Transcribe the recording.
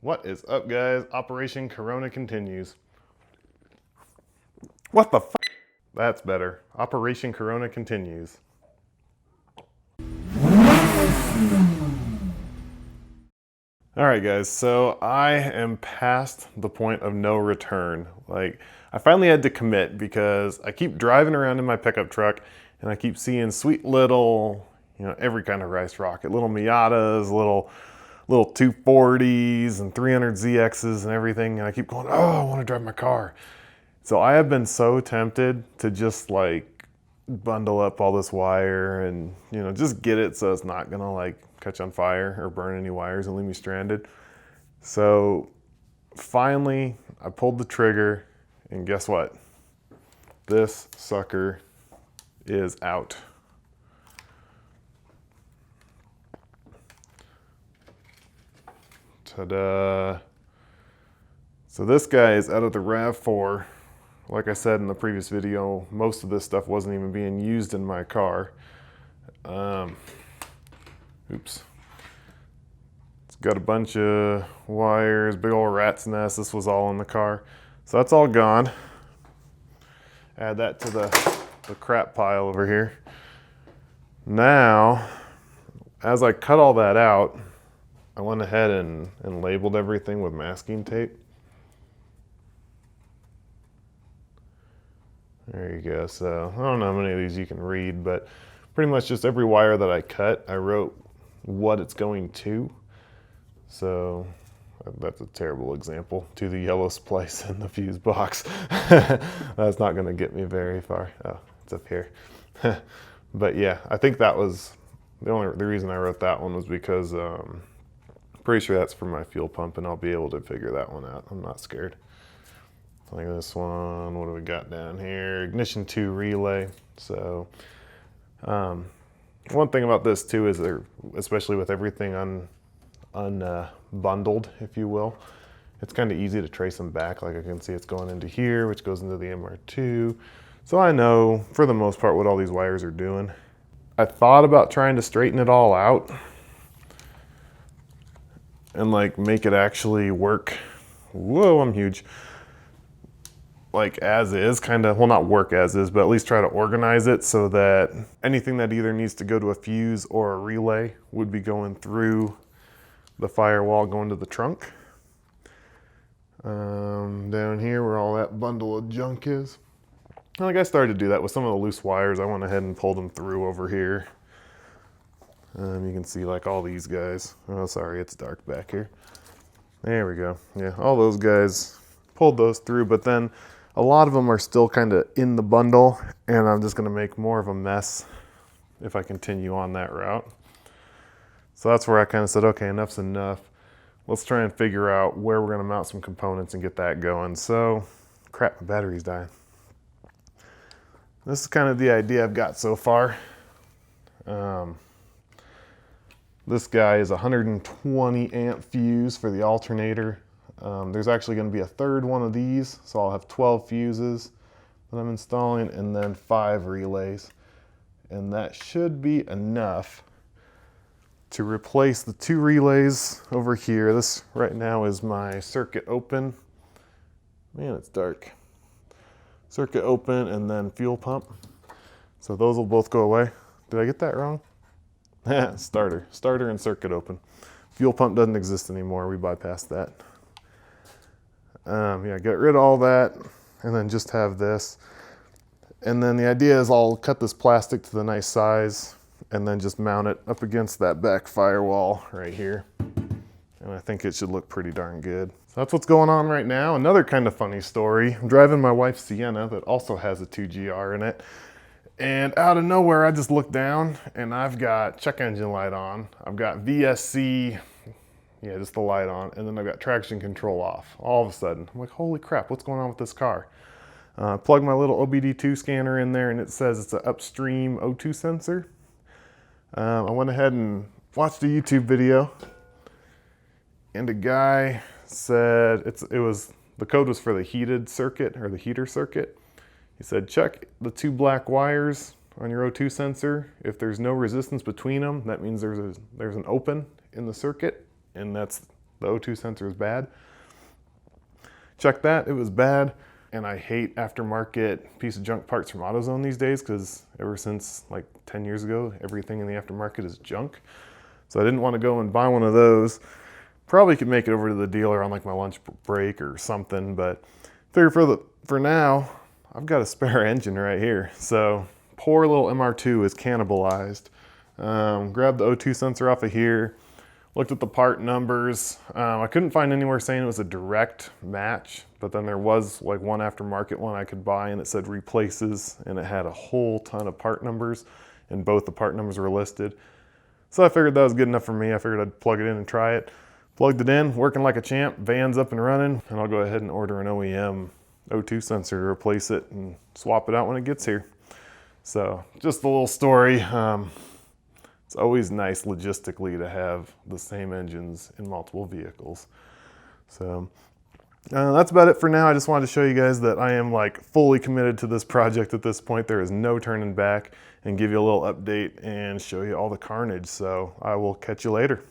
What is up, guys? Operation Corona continues. What the f? That's better. Operation Corona continues. Alright guys, so I am past the point of no return. I finally had to commit because I keep driving around in my pickup truck and I keep seeing sweet little, every kind of rice rocket. Little Miatas, little 240s and 300ZXs and everything. And I keep going, oh, I want to drive my car. So I have been so tempted to just bundle up all this wire and, just get it so it's not gonna catch on fire or burn any wires and leave me stranded. So finally I pulled the trigger and guess what? This sucker is out. Ta-da. So this guy is out of the RAV4. Like I said in the previous video, most of this stuff wasn't even being used in my car. Oops. It's got a bunch of wires, big old rat's nest. This was all in the car. So that's all gone. Add that to the crap pile over here. Now, as I cut all that out, I went ahead and labeled everything with masking tape. There you go. So I don't know how many of these you can read, but pretty much just every wire that I cut, I wrote what it's going to. So that's a terrible example. To the yellow splice in the fuse box. That's not going to get me very far. Oh, it's up here. But yeah, I think that was the reason I wrote that one was because I'm pretty sure that's for my fuel pump, and I'll be able to figure that one out. I'm not scared. Like this one, what do we got down here? Ignition 2 relay. So one thing about this too is especially with everything unbundled, if you will, it's kind of easy to trace them back. Like I can see it's going into here, which goes into the MR2. So I know for the most part what all these wires are doing. I thought about trying to straighten it all out and make it actually work. Whoa, I'm huge. As is, well, not work as is, but at least try to organize it so that anything that either needs to go to a fuse or a relay would be going through the firewall, going to the trunk. Down here where all that bundle of junk is. I started to do that with some of the loose wires. I went ahead and pulled them through over here. You can see all these guys. Oh, sorry, it's dark back here. There we go. Yeah, all those guys, pulled those through, but then a lot of them are still kind of in the bundle, and I'm just gonna make more of a mess if I continue on that route. So that's where I kind of said, okay, enough's enough. Let's try and figure out where we're gonna mount some components and get that going. So, crap, my battery's dying. This is kind of the idea I've got so far. This guy is a 120 amp fuse for the alternator. There's actually going to be a third one of these, so I'll have 12 fuses that I'm installing and then 5 relays. And that should be enough to replace the 2 relays over here. This right now is my circuit open. Man, it's dark. Circuit open and then fuel pump. So those will both go away. Did I get that wrong? Starter and circuit open. Fuel pump doesn't exist anymore. We bypassed that. Yeah, get rid of all that and then just have this. And then the idea is I'll cut this plastic to the nice size and then just mount it up against that back firewall right here. And I think it should look pretty darn good. So that's what's going on right now. Another kind of funny story. I'm driving my wife's Sienna that also has a 2GR in it. And out of nowhere, I just look down and I've got check engine light on. I've got VSC, yeah, just the light on. And then I've got traction control off. All of a sudden, I'm like, holy crap, what's going on with this car? Plug my little OBD2 scanner in there and it says it's an upstream O2 sensor. I went ahead and watched a YouTube video and a guy said the code was for the heated circuit or the heater circuit. He said, check the 2 black wires on your O2 sensor. If there's no resistance between them, that means there's an open in the circuit, and that's the O2 sensor is bad. Check that, it was bad. And I hate aftermarket piece of junk parts from AutoZone these days, because ever since like 10 years ago, everything in the aftermarket is junk. So I didn't want to go and buy one of those. Probably could make it over to the dealer on like my lunch break or something, but figure for now, I've got a spare engine right here. So poor little MR2 is cannibalized. Grabbed the O2 sensor off of here, looked at the part numbers. I couldn't find anywhere saying it was a direct match, but then there was like one aftermarket one I could buy and it said replaces, and it had a whole ton of part numbers, and both the part numbers were listed. So I figured that was good enough for me. I figured I'd plug it in and try it. Plugged it in, working like a champ, van's up and running, and I'll go ahead and order an OEM O2 sensor to replace it and swap it out when it gets here. So just a little story. It's always nice logistically to have the same engines in multiple vehicles. So that's about it for now. I just wanted to show you guys that I am like fully committed to this project at this point. There is no turning back, and give you a little update and show you all the carnage. So I will catch you later.